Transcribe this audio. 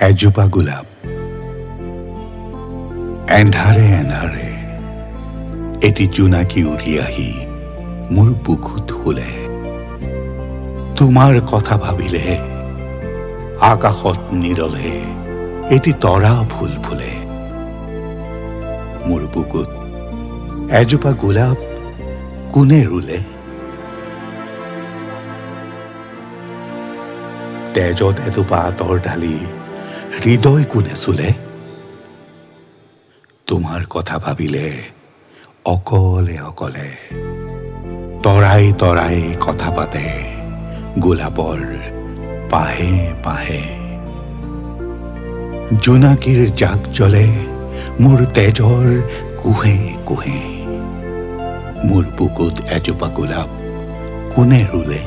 এজোপা গোলাপ। এন্ধাৰে এন্ধাৰে এটি জোনাকী উৰি আহি মোৰ বুকুত শুলে। তোমাৰ কথা ভাবিলে আকাশত নিৰলে এটি তৰা ফুল ফুলে। মোৰ বুকুত এজোপা গোলাপ কোনে ৰুলে? তেজত এজোপা আঁতৰ ঢালি হৃদয় কোনে চুলে? তোমাৰ কথা ভাবিলে অকলে অকলে তৰাই তৰাই কথা পাতে গোলাপৰ পাহে পাহে। জোনাকীৰ জাক জ্বলে মোৰ তেজৰ কোহে কোহে। মোৰ বুকুত এজোপা গোলাপ কোনে ৰুলে?